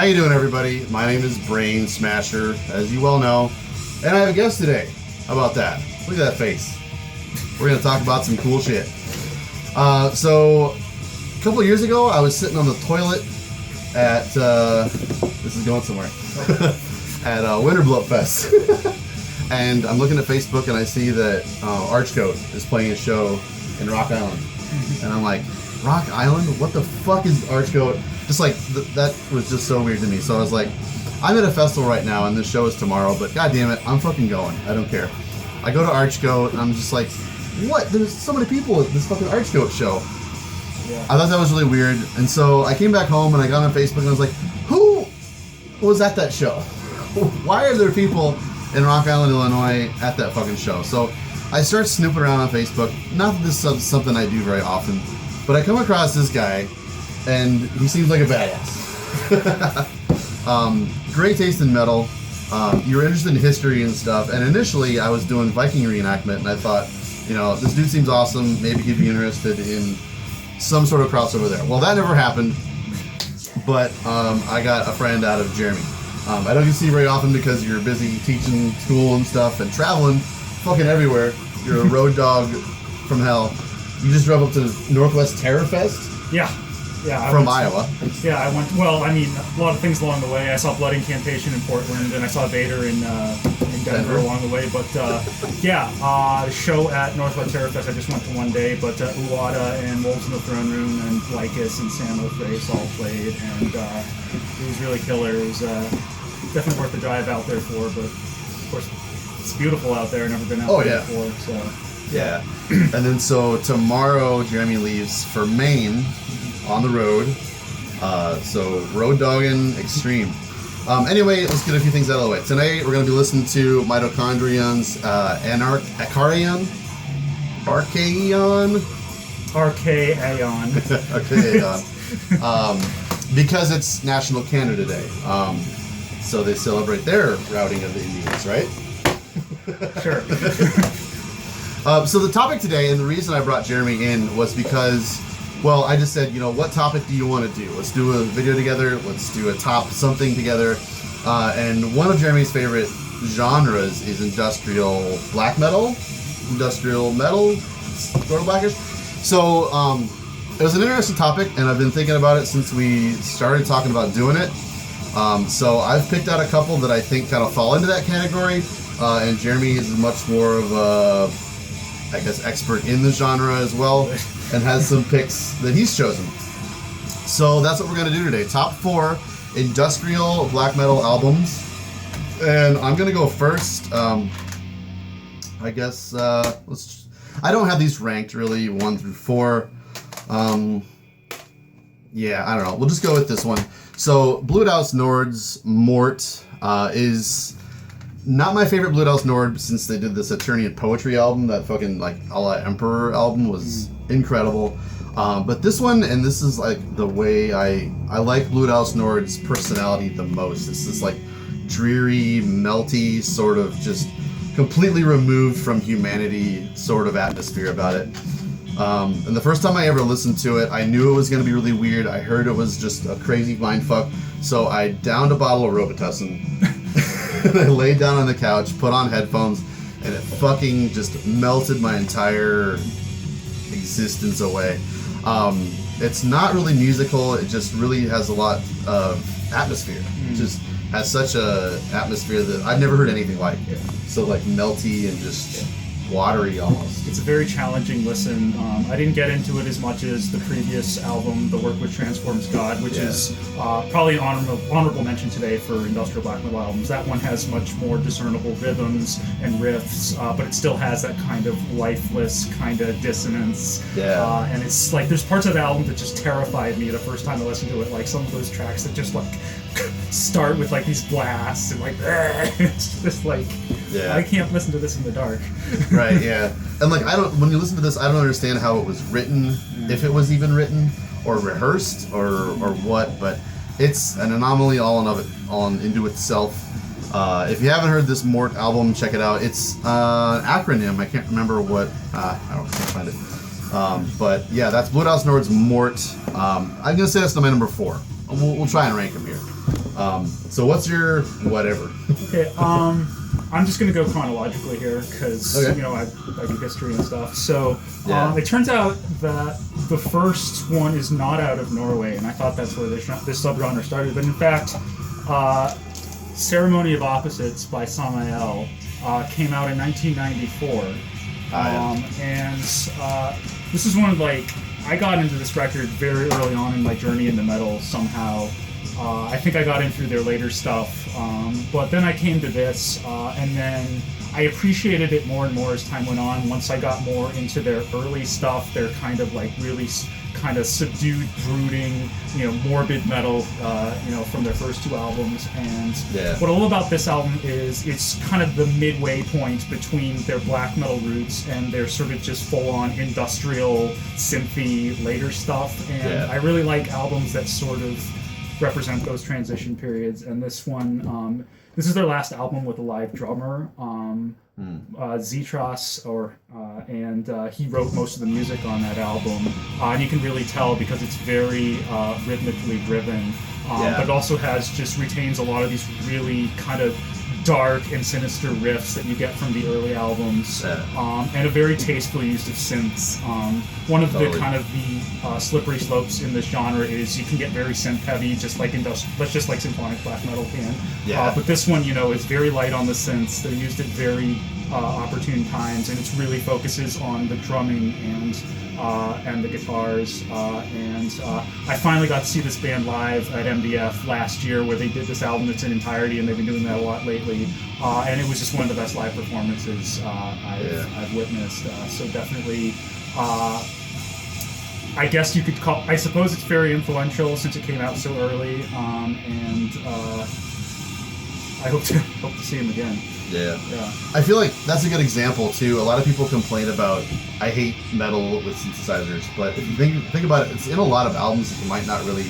How you doing, everybody? My name is Brain Smasher, as you well know, and I have a guest today. How about that? Look at that face. We're going to talk about some cool shit. So, a couple of years ago, I was sitting on the toilet at, this is going somewhere, at Winterblood Fest. And I'm looking at Facebook and I see that Archcoat is playing a show in Rock Island. And I'm like, Rock Island? What the fuck is Archcoat? Just like, that was just so weird to me. So I was like, I'm at a festival right now and this show is tomorrow, but god damn it, I'm fucking going. I don't care. I go to Archcoat and I'm just like, what? There's so many people at this fucking Archcoat show. Yeah. I thought that was really weird. And so I came back home and I got on Facebook and I was like, who was at that show? Why are there people in Rock Island, Illinois at that fucking show? So I start snooping around on Facebook. Not that this is something I do very often, but I come across this guy and he seems like a badass. Great taste in metal. You're interested in history and stuff, and initially I was doing Viking reenactment and I thought, you know, this dude seems awesome, maybe he'd be interested in some sort of crossover there. Well, that never happened, but I got a friend out of Jeremy. I don't get to see you very often because you're busy teaching school and stuff and traveling fucking everywhere. You're a road dog from hell. You just drove up to Northwest Terror Fest? Yeah. From Iowa. I went, well, I mean, a lot of things along the way. I saw Blood Incantation in Portland, and I saw Vader in Denver along the way. But, the show at Northwest Terror Fest, I just went to one day, but Uwada and Wolves in the Throne Room and Lycus and Sam O'Frace all played, and it was really killer. It was definitely worth the drive out there for, but, of course, it's beautiful out there. I've never been out there before, so... Yeah. And then so tomorrow, Jeremy leaves for Maine on the road. So road dogging extreme. Anyway, let's get a few things out of the way. Tonight we're going to be listening to Mitochondrions Archaeon. Because it's National Canada Day. So they celebrate their routing of the Indians, right? Sure. So the topic today, and the reason I brought Jeremy in was because, well, I just said, you know, what topic do you want to do? Let's do a video together. Let's do a top something together. And one of Jeremy's favorite genres is industrial black metal, industrial metal, sort of blackish. So it was an interesting topic, and I've been thinking about it since we started talking about doing it. So I've picked out a couple that I think kind of fall into that category. And Jeremy is much more of a, I guess, expert in the genre as well, and has some picks that he's chosen. So that's what we're going to do today. Top 4 industrial black metal albums. And I'm going to go first. I guess, I don't have these ranked really, 1 through 4. Yeah, I don't know. We'll just go with this one. So Bloedhaus Nord's Mort is... not my favorite Bloedhaus Nord since they did the Saturnian Poetry album. That fucking, like, a la Emperor album was incredible. But this one, and this is, like, the way I like Bloedhaus Nord's personality the most. It's this, like, dreary, melty, sort of just completely removed from humanity sort of atmosphere about it. And the first time I ever listened to it, I knew it was going to be really weird. I heard it was just a crazy mindfuck. So I downed a bottle of Robitussin. And I laid down on the couch, put on headphones, and it fucking just melted my entire existence away. It's not really musical, it just really has a lot of atmosphere. It just has such a atmosphere that I've never heard anything like it. So like melty and just watery almost. It's a very challenging listen. I didn't get into it as much as the previous album, The Work Which Transforms God, which is probably an honorable mention today for industrial black metal albums. That one has much more discernible rhythms and riffs, but it still has that kind of lifeless kind of dissonance. Yeah. And it's like, there's parts of the album that just terrified me the first time I listened to it, like some of those tracks that just like start with like these blasts and like, it's just like, I can't listen to this in the dark. Right, yeah. And like, when you listen to this, I don't understand how it was written, if it was even written, or rehearsed, or what, but it's an anomaly all into itself. If you haven't heard this Mort album, check it out. It's an acronym. I can't remember what, can't find it. But yeah, that's Bloedhaus Nord's Mort. I'm going to say that's my number 4. We'll try and rank them here. So what's your whatever? Okay, I'm just gonna go chronologically here because Okay. I do history and stuff. So Yeah. it turns out that the first one is not out of Norway, and I thought that's where this subgenre started. But in fact, "Ceremony of Opposites" by Samael came out in 1994, and this is one of I got into this record very early on in my journey into metal somehow. I think I got in through their later stuff, but then I came to this, and then I appreciated it more and more as time went on. Once I got more into their early stuff, their kind of really kind of subdued, brooding, morbid metal, from their first two albums. And what I love about this album is it's kind of the midway point between their black metal roots and their sort of just full-on industrial, synthy later stuff. And I really like albums that sort of represent those transition periods. And this one, this is their last album with a live drummer, Zetros, and he wrote most of the music on that album. And you can really tell because it's very rhythmically driven, but it also retains a lot of these really kind of dark and sinister riffs that you get from the early albums, and a very tasteful use of synths. One of the kind of the slippery slopes in this genre is you can get very synth heavy, just like symphonic black metal can. But this one, is very light on the synths. They're used at very opportune times, and it really focuses on the drumming and the guitars. I finally got to see this band live at MDF last year, where they did this album in its entirety, and they've been doing that a lot lately. And it was just one of the best live performances I've witnessed. So definitely, I guess you could call. I suppose it's very influential since it came out so early, and I hope to see him again. Yeah. I feel like that's a good example too. A lot of people complain about I hate metal with synthesizers, but if you think about it, it's in a lot of albums that you might not really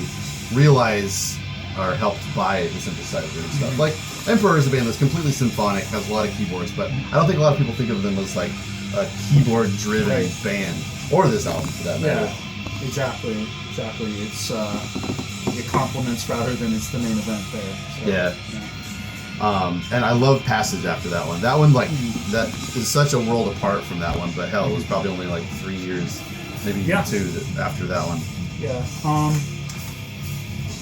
realize are helped by the synthesizer and stuff. Like Emperor is a band that's completely symphonic, has a lot of keyboards, but I don't think a lot of people think of them as like a keyboard-driven band, or this album for that matter. Yeah, exactly. It's it complements rather than it's the main event there. So, yeah. And I love Passage after that one. That one, that is such a world apart from that one, but hell, it was probably only 3 years, maybe even 2 after that one. Yeah.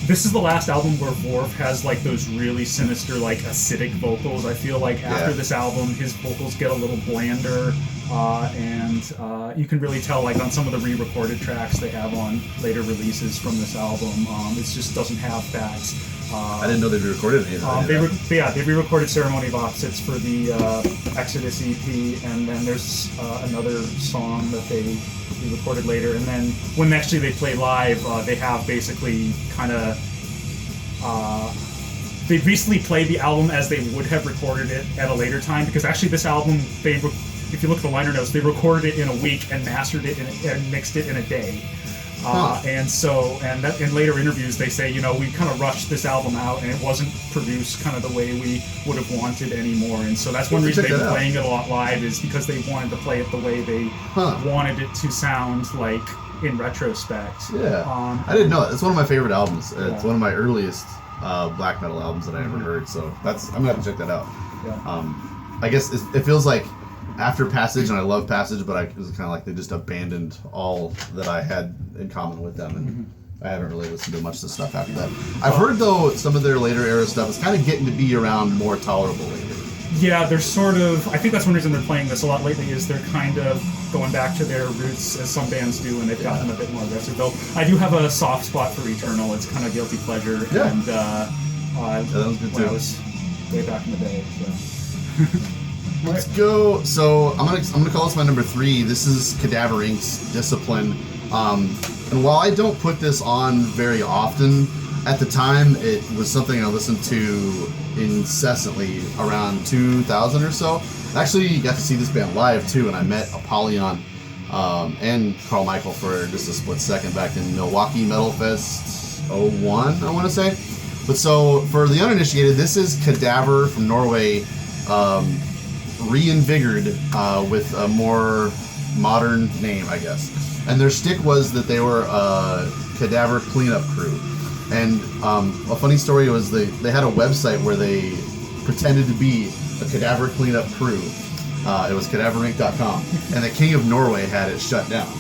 This is the last album where Vorf has those really sinister, acidic vocals. I feel like after this album, his vocals get a little blander, and you can really tell on some of the re-recorded tracks they have on later releases from this album. It just doesn't have that. I didn't know they re-recorded any of that. They re-recorded Ceremony of Opposites for the Exodus EP, and then there's another song that they re-recorded later. And then when actually they play live, they have basically kind of... they recently played the album as they would have recorded it at a later time, because actually this album, if you look at the liner notes, they recorded it in a week and mastered it and mixed it in a day. And in later interviews they say, we kind of rushed this album out and it wasn't produced kind of the way we would have wanted anymore. And so that's one reason they've been playing it a lot live, is because they wanted to play it the way they wanted it to sound like in retrospect. Yeah. I didn't know that. It's one of my favorite albums. It's one of my earliest black metal albums that I ever heard. So I'm going to have to check that out. Yeah. I guess it feels like after Passage, and I love Passage, but it was kind of like they just abandoned all that I had in common with them, and I haven't really listened to much of the stuff after that. I've heard, though, some of their later era stuff is kind of getting to be around more tolerable lately. Yeah, they're sort of... I think that's one reason they're playing this a lot lately, is they're kind of going back to their roots, as some bands do, and they've gotten a bit more aggressive. Though I do have a soft spot for Eternal. It's kind of guilty pleasure, and that was good too. I was way back in the day, so... Let's go. So I'm gonna call this my number 3. This is Cadaver Inc.'s Discipline. And while I don't put this on very often, at the time it was something I listened to incessantly around 2000 or so. I actually got to see this band live too, and I met Apollyon and Carl Michael for just a split second back in Milwaukee Metal Fest 01, I want to say. But so for the uninitiated, this is Cadaver from Norway. Reinvigorated with a more modern name, I guess. And their shtick was that they were a cadaver cleanup crew. And a funny story was they had a website where they pretended to be a cadaver cleanup crew. It was cadaverink.com, and the King of Norway had it shut down.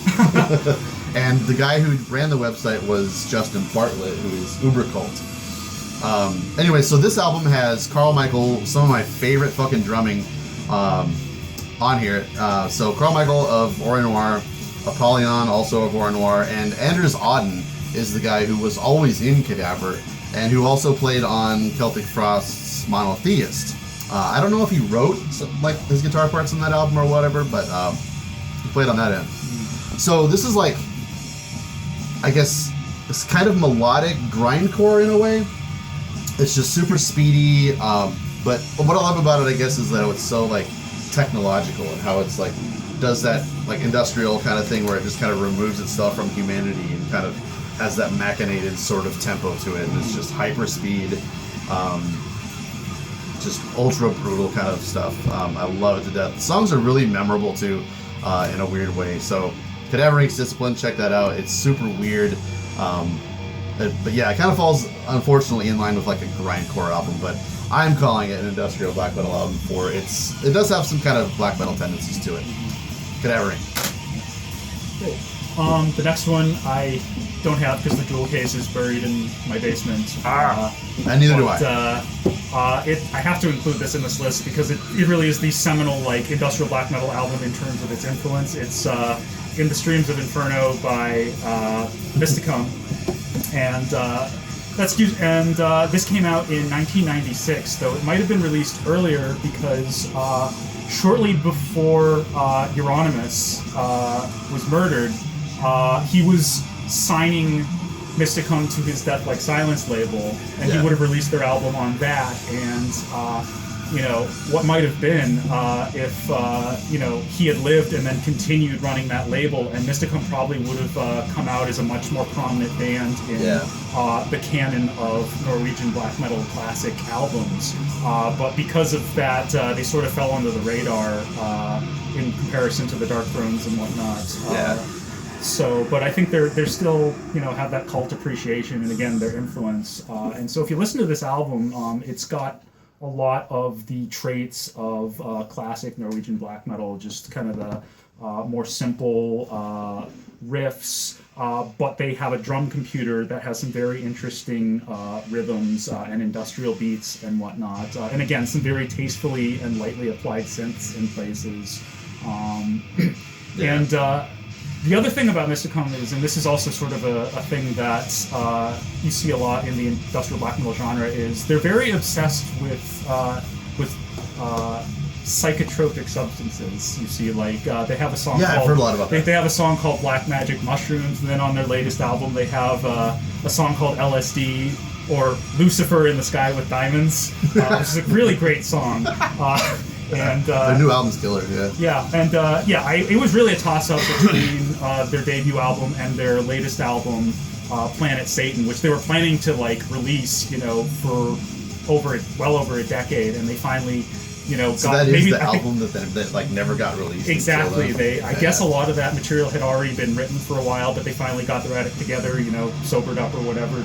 And the guy who ran the website was Justin Bartlett, who is Ubercult. Anyway, so this album has Carl Michael, some of my favorite fucking drumming on here. So Carl Michael of Ori Noir, Apollyon also of Ori Noir, and Anders Auden is the guy who was always in Cadaver and who also played on Celtic Frost's Monotheist. I don't know if he wrote like his guitar parts on that album or whatever, but he played on that end. So this is like, I guess, it's kind of melodic grindcore in a way. It's just super speedy, but what I love about it, I guess, is that it's so like technological and how it's like does that like industrial kind of thing where it just kind of removes itself from humanity and kind of has that machinated sort of tempo to it, and it's just hyper speed, just ultra brutal kind of stuff. I love it to death. The songs are really memorable too, in a weird way. So Cadaver Inc.'s Discipline, check that out. It's super weird. But yeah, it kind of falls, unfortunately, in line with like a grindcore album, but I'm calling it an industrial black metal album for it does have some kind of black metal tendencies to it. Cadaver Inc. Great. The next one I don't have because the jewel case is buried in my basement. And neither do I. I have to include this in this list because it really is the seminal like industrial black metal album in terms of its influence. It's In the Streams of Inferno by Mysticum. And this came out in 1996, though it might have been released earlier because shortly before Euronymous was murdered, he was signing Mysticum to his Death Like Silence label, and he would have released their album on that. And what might have been if he had lived and then continued running that label, and Mysticum probably would have come out as a much more prominent band in the canon of Norwegian black metal classic albums. But because of that, they sort of fell under the radar in comparison to the Dark Thrones and whatnot. But I think they're still have that cult appreciation and again their influence. And so if you listen to this album, it's got a lot of the traits of classic Norwegian black metal, just kind of the more simple riffs, but they have a drum computer that has some very interesting rhythms and industrial beats and whatnot. And again, some very tastefully and lightly applied synths in places. And the other thing about Mysticum is, and this is also sort of a thing that you see a lot in the industrial black metal genre, is they're very obsessed with psychotropic substances. You see, like they have a song. Yeah, I've heard a lot about that. They have a song called Black Magic Mushrooms, and then on their latest album they have a song called LSD or Lucifer in the Sky with Diamonds, which is a really great song. And their new album's killer, it was really a toss-up between their debut album and their latest album, Planet Satan, which they were planning to release, for well over a decade, and they finally, so got that is maybe the album that never got released. Exactly. I guess a lot of that material had already been written for a while, but they finally got their act together, sobered up or whatever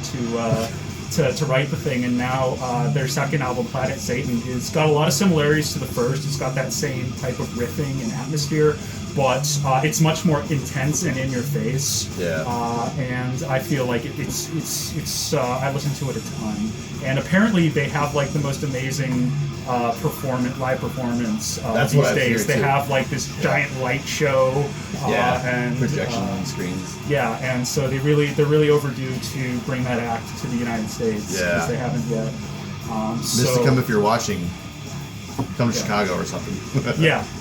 to write the thing, and now their second album, Planet Satan, has got a lot of similarities to the first. It's got that same type of riffing and atmosphere, but it's much more intense and in your face. And I feel like it's I listen to it a ton, and apparently they have the most amazing live performance these days. They have this giant light show and projection on screens. And so they're really overdue to bring that act to the United States because they haven't yet. Mysticum, if you're watching, come to Chicago or something.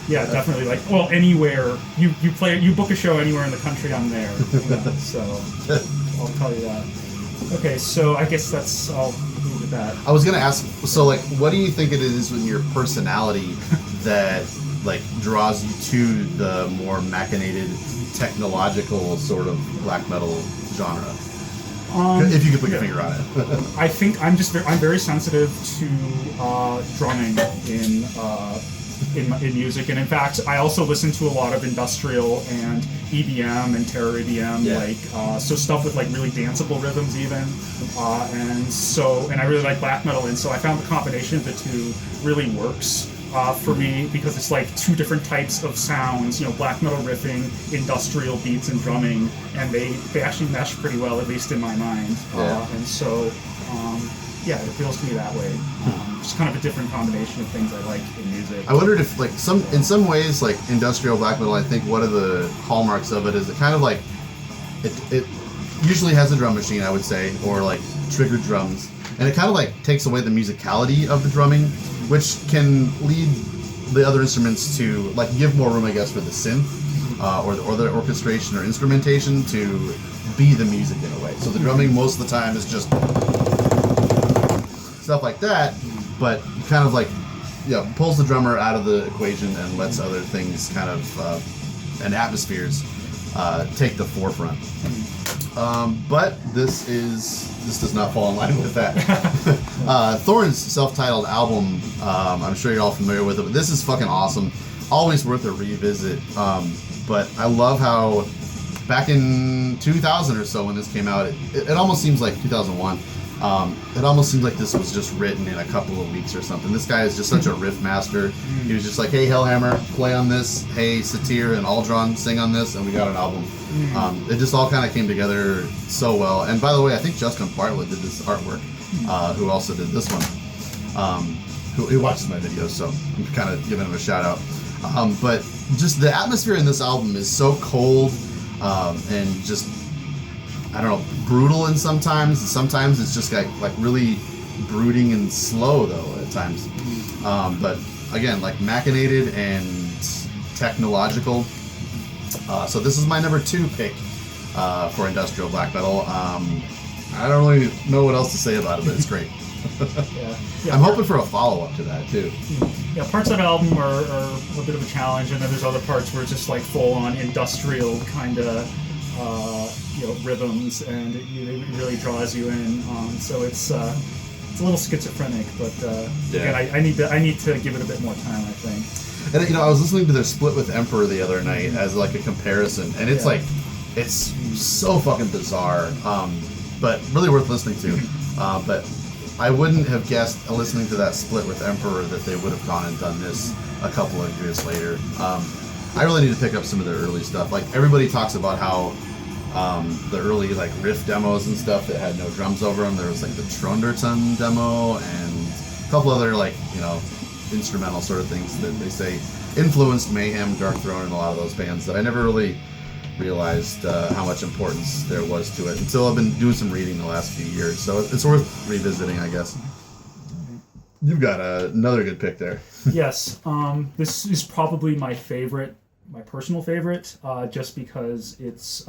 Definitely. Anywhere you book a show anywhere in the country, I'm there. So I'll tell you that. Okay, so I guess that's all. That. I was gonna ask, so what do you think it is in your personality that draws you to the more machinated, technological sort of black metal genre? If you could put your finger on it. I think I'm very sensitive to drumming in in music. And in fact, I also listen to a lot of industrial and EBM and terror EBM, so stuff with like really danceable rhythms even. And I really like black metal, and so I found the combination of the two really works for me, because it's like two different types of sounds, black metal riffing, industrial beats and drumming, and they actually mesh pretty well, at least in my mind. And so it feels to me that way. Just kind of a different combination of things I like in music. I wondered if, like, in some ways, like industrial black metal, I think one of the hallmarks of it is it kind of like it usually has a drum machine, I would say, or like triggered drums, and it kind of like takes away the musicality of the drumming, which can lead the other instruments to like give more room, I guess, for the synth or the orchestration or instrumentation to be the music in a way. So the drumming most of the time is just stuff like that, but kind of like pulls the drummer out of the equation and lets other things kind of and atmospheres take the forefront. But this does not fall in line with that. Thorn's self-titled album, I'm sure you're all familiar with it, but this is fucking awesome. Always worth a revisit. But I love how back in 2000 or so when this came out, it almost seems like 2001. It almost seems like this was just written in a couple of weeks or something. This guy is just such a riff master. He was just like, hey, Hellhammer, play on this. Hey, Satir and Aldron, sing on this, and we got an album. It just all kind of came together so well. And by the way, I think Justin Bartlett did this artwork, who also did this one. Who watches my videos, so I'm kind of giving him a shout out. But just the atmosphere in this album is so cold and just, I don't know, brutal in sometimes. Sometimes it's just like really brooding and slow though at times. But again, like machinated and technological. So this is my number 2 pick for industrial black metal. I don't really know what else to say about it, but it's great. I'm hoping for a follow-up to that too. Yeah, parts of the album are a bit of a challenge, and then there's other parts where it's just like full-on industrial kind of rhythms, and it really draws you in. So it's a little schizophrenic, but again, I need to give it a bit more time, I think. And I was listening to their split with Emperor the other night as like a comparison, and it's like it's so fucking bizarre, but really worth listening to. But I wouldn't have guessed listening to that split with Emperor that they would have gone and done this a couple of years later. I really need to pick up some of their early stuff. Like everybody talks about how the early like riff demos and stuff that had no drums over them. There was like the Tronderton demo and a couple other like instrumental sort of things that they say influenced Mayhem, Dark Throne, and a lot of those bands that I never really realized how much importance there was to it until I've been doing some reading the last few years. So it's worth revisiting, I guess. You've got another good pick there. Yes, this is probably my personal favorite, just because it's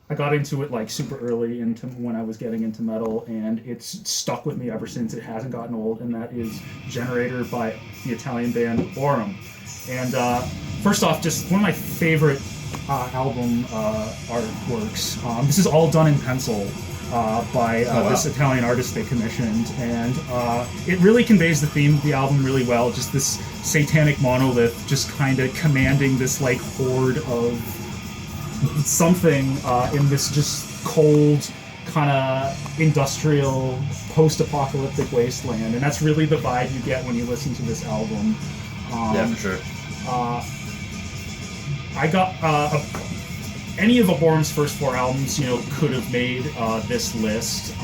I got into it like super early into when I was getting into metal, and it's stuck with me ever since. It hasn't gotten old, and that is Generator by the Italian band Aurum. And first off, just one of my favorite album artworks. This is all done in pencil by this Italian artist they commissioned, and it really conveys the theme of the album really well. Just this satanic monolith just kind of commanding this like horde of something in this just cold kind of industrial post-apocalyptic wasteland, and that's really the vibe you get when you listen to this album. Yeah, for sure. I got any of Aurum's first 4 albums, could have made this list,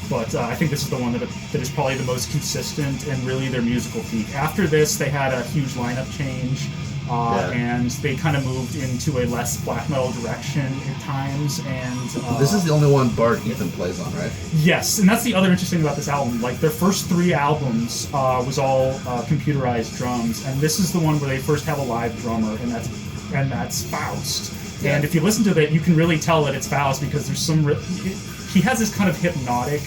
but I think this is the one that is probably the most consistent and really their musical peak. After this, they had a huge lineup change, and they kind of moved into a less black metal direction at times. And this is the only one Bart Ethan plays on, right? Yes, and that's the other interesting about this album. Like their first 3 albums was all computerized drums, and this is the one where they first have a live drummer, and that's Faust. Yeah. And if you listen to that, you can really tell that it's Faust because there's some. He has this kind of hypnotic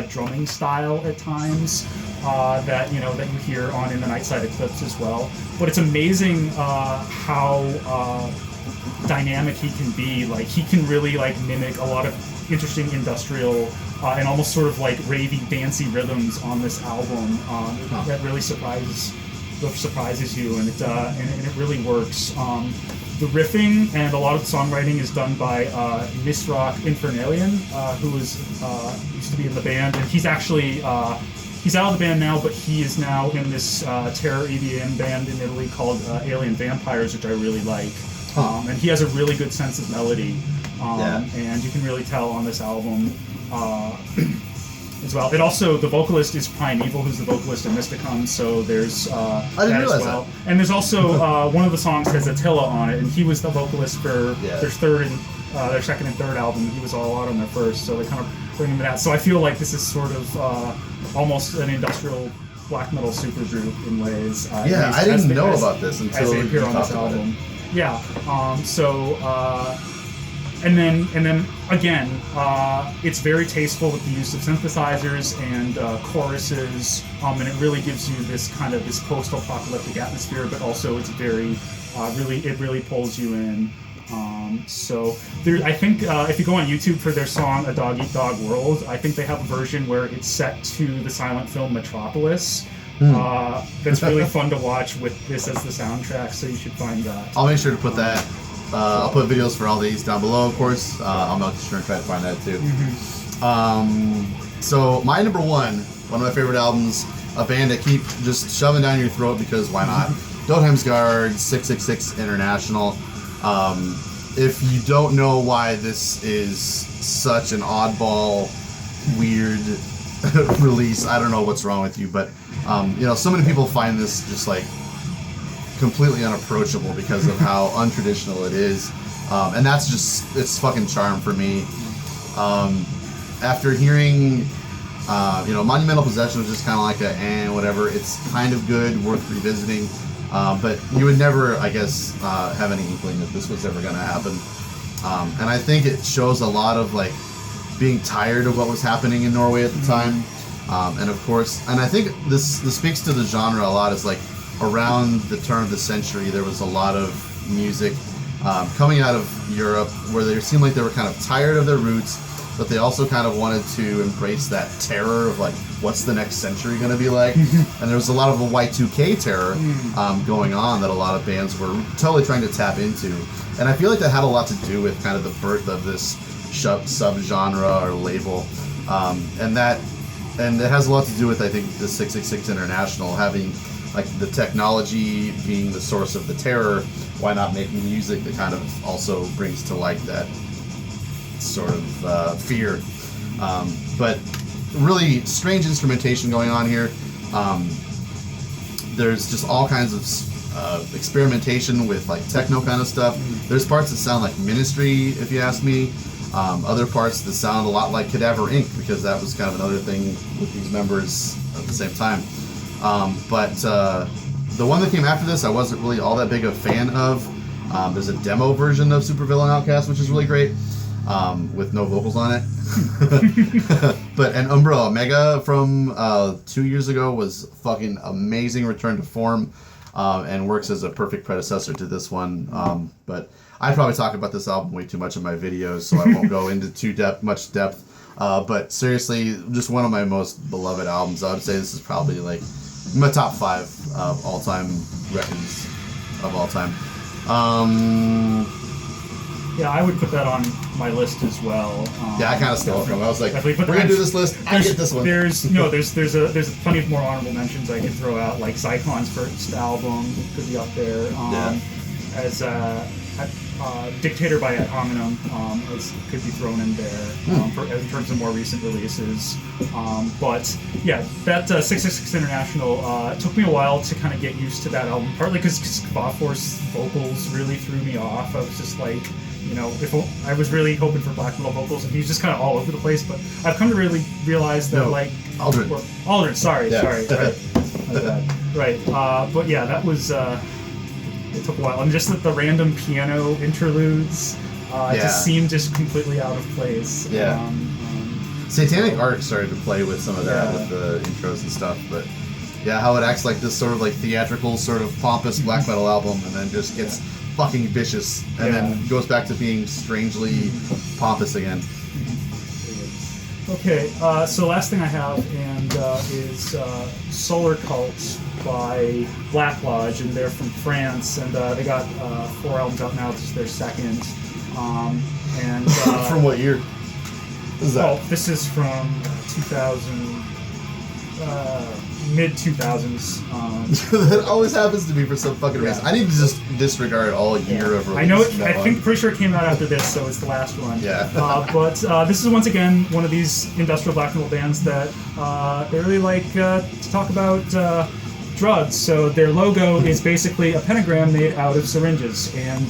drumming style at times that you hear on In the Nightside Eclipse as well. But it's amazing how dynamic he can be. Like he can really like mimic a lot of interesting industrial and almost sort of like ravey, dancey rhythms on this album. That really surprises surprises you, and it really works. The riffing and a lot of the songwriting is done by Misrock Infernalian, who used to be in the band, and he's actually he's out of the band now, but he is now in this terror EDM band in Italy called Alien Vampires, which I really like. And he has a really good sense of melody, and you can really tell on this album as well. It also, the vocalist is Primeval, who's the vocalist in Mysticon, so there's I didn't realize that. And there's also one of the songs has Attila on it, and he was the vocalist for their second and third album. He was all out on their first, so they kind of bring him to that. So I feel like this is sort of almost an industrial black metal supergroup in ways. I didn't know about this until they appear you on this talked about album. it. Yeah. And then again, it's very tasteful with the use of synthesizers and choruses, and it really gives you this post-apocalyptic atmosphere. But also, it's very, it really pulls you in. So there, I think if you go on YouTube for their song "A Dog Eat Dog World," I think they have a version where it's set to the silent film Metropolis. That's really fun to watch with this as the soundtrack. So you should find that. I'll make sure to put that. I'll put videos for all these down below, of course. I'll make sure and try to find that too. So my number one of my favorite albums, a band that keep just shoving down your throat because why not? Dodheimsgard 666 International. If you don't know why this is such an oddball, weird release, I don't know what's wrong with you, but so many people find this just like completely unapproachable because of how untraditional it is, and that's just its fucking charm for me. After hearing Monumental Possession was just kind of like whatever. It's kind of good, worth revisiting, but you would never, I guess, have any inkling that this was ever going to happen. And I think it shows a lot of like being tired of what was happening in Norway at the time, and of course, and I think this speaks to the genre a lot. Is like around the turn of the century, there was a lot of music coming out of Europe where they seemed like they were kind of tired of their roots, but they also kind of wanted to embrace that terror of like, what's the next century going to be like? And there was a lot of a Y2K terror going on that a lot of bands were totally trying to tap into. And I feel like that had a lot to do with kind of the birth of this sub-genre or label. And it has a lot to do with, I think, the 666 International having like the technology being the source of the terror. Why not make music that kind of also brings to light that sort of fear? But really strange instrumentation going on here. There's just all kinds of experimentation with like techno kind of stuff. There's parts that sound like Ministry, if you ask me. Other parts that sound a lot like Cadaver Inc., because that was kind of another thing with these members at the same time. But the one that came after this, I wasn't really all that big a fan of. There's a demo version of Supervillain Outcast, which is really great, with no vocals on it. But an Umbra Omega from 2 years ago was fucking amazing return to form, and works as a perfect predecessor to this one. But I probably talk about this album way too much in my videos, so I won't go into much depth. But seriously, just one of my most beloved albums. I would say this is probably like my top 5 all-time records of all time. Yeah, I would put that on my list as well. Yeah, I kind of stole it from. I was like, we're gonna do this list. I get this one. There's plenty of more honorable mentions I could throw out. Like Zykon's first album could be up there. As Dictator by Ad Hominem could be thrown in there in terms of more recent releases. But yeah, that 666 International took me a while to kind of get used to that album, partly because Kvafor's vocals really threw me off. I was just like, if I was really hoping for black metal vocals, and he's just kind of all over the place. But I've come to really realize that Aldrin, sorry, right, my bad. Right. But yeah, that was. It took a while, and just the random piano interludes just seemed just completely out of place. Yeah. Satanic Arc started to play with some of that with the intros and stuff, but yeah, how it acts like this sort of like theatrical, sort of pompous black metal album, and then just gets fucking vicious, and then goes back to being strangely pompous again. Okay, so last thing I have is Solar Cult by Black Lodge, and they're from France, and they got 4 albums out now. This is their second. And From what year is that? Oh, this is from 2000, mid 2000s. That always happens to me for some fucking reason. I need to just disregard all year of release. I know it. Pretty sure it came out after this, so it's the last one. Yeah. But this is once again one of these industrial black metal bands that they really like to talk about drugs. So their logo is basically a pentagram made out of syringes, and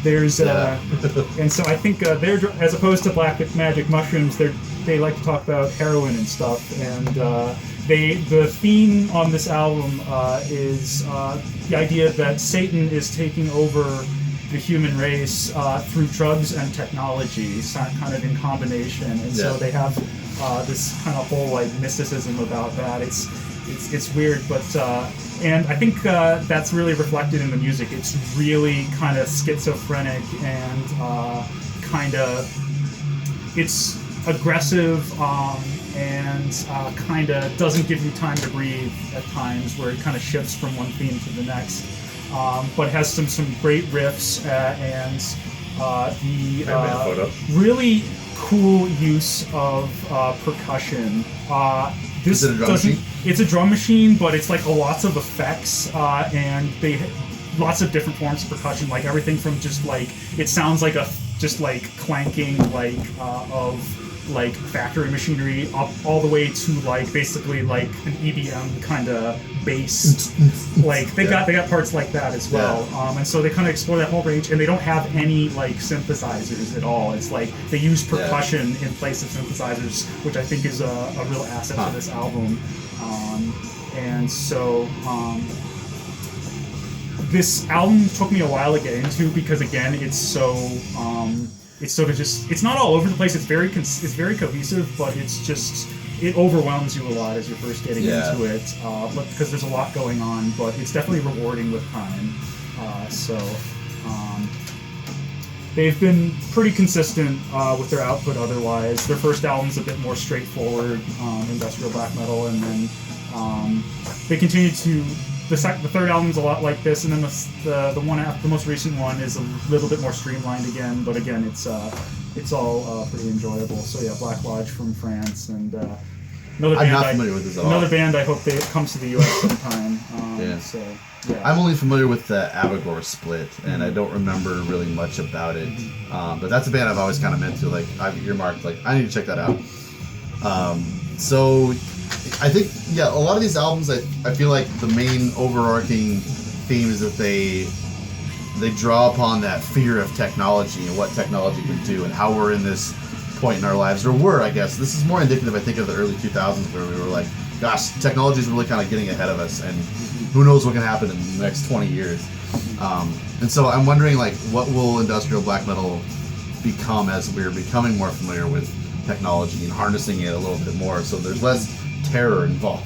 there's and so I think they're, as opposed to black magic mushrooms, they like to talk about heroin and stuff, and the theme on this album is the idea that Satan is taking over the human race through drugs and technology, kind of in combination, and so they have this kind of whole like mysticism about that. It's weird, but and I think that's really reflected in the music. It's really kind of schizophrenic and kind of it's aggressive and kind of doesn't give you time to breathe at times, where it kind of shifts from one theme to the next. But has some great riffs and the really cool use of percussion. This is it a drum machine? It's a drum machine, but it's like lots of effects and lots of different forms of percussion, like everything from just like it sounds like just like clanking like of like factory machinery up all the way to like basically like an EBM kind of bass. Like they got parts like that as well. And so they kind of explore that whole range, and they don't have any like synthesizers at all. It's like they use percussion in place of synthesizers, which I think is a real asset to this album. And so this album took me a while to get into because again it's so it's sort of just it's not all over the place. It's very cohesive, but it overwhelms you a lot as you're first getting into it, because there's a lot going on. But it's definitely rewarding with time. They've been pretty consistent with their output. Otherwise, their first album's a bit more straightforward industrial black metal, and then they continue to. The third album's a lot like this, and then the most recent one is a little bit more streamlined again. But again, it's all pretty enjoyable. So yeah, Black Lodge from France, and another I'm band not familiar with this at all. Another band I hope it comes to the U.S. sometime. So yeah, I'm only familiar with the Avigor split, and I don't remember really much about it. But that's a band I've always kind of meant to like. I've earmarked like I need to check that out. So. I think, a lot of these albums, I feel like the main overarching theme is that they draw upon that fear of technology and what technology can do and how we're in this point in our lives, or were, I guess. This is more indicative, I think, of the early 2000s where we were like, gosh, technology is really kind of getting ahead of us, and who knows what can happen in the next 20 years. And so I'm wondering, like, what will industrial black metal become as we're becoming more familiar with technology and harnessing it a little bit more, so there's less terror involved.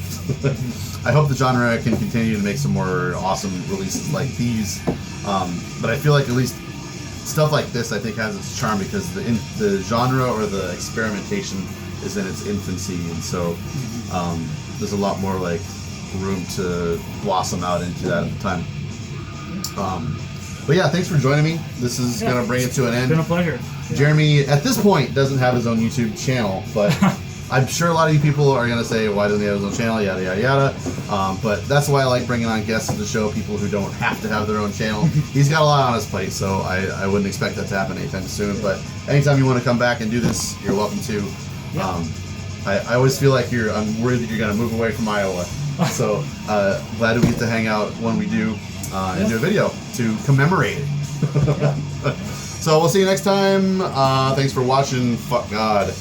I hope the genre can continue to make some more awesome releases like these, but I feel like at least stuff like this I think has its charm because the genre or the experimentation is in its infancy, and so there's a lot more like room to blossom out into that at the time. But yeah, thanks for joining me. This is gonna bring it to an end. It's been a pleasure. Jeremy, at this point, doesn't have his own YouTube channel, but I'm sure a lot of you people are going to say, why doesn't he have his own channel, yada, yada, yada. But that's why I like bringing on guests to the show, people who don't have to have their own channel. He's got a lot on his plate, so I wouldn't expect that to happen anytime soon. But anytime you want to come back and do this, you're welcome to. I always feel like I'm worried that you're going to move away from Iowa. So glad we get to hang out when we do and do a video to commemorate it. So we'll see you next time. Thanks for watching. Fuck God.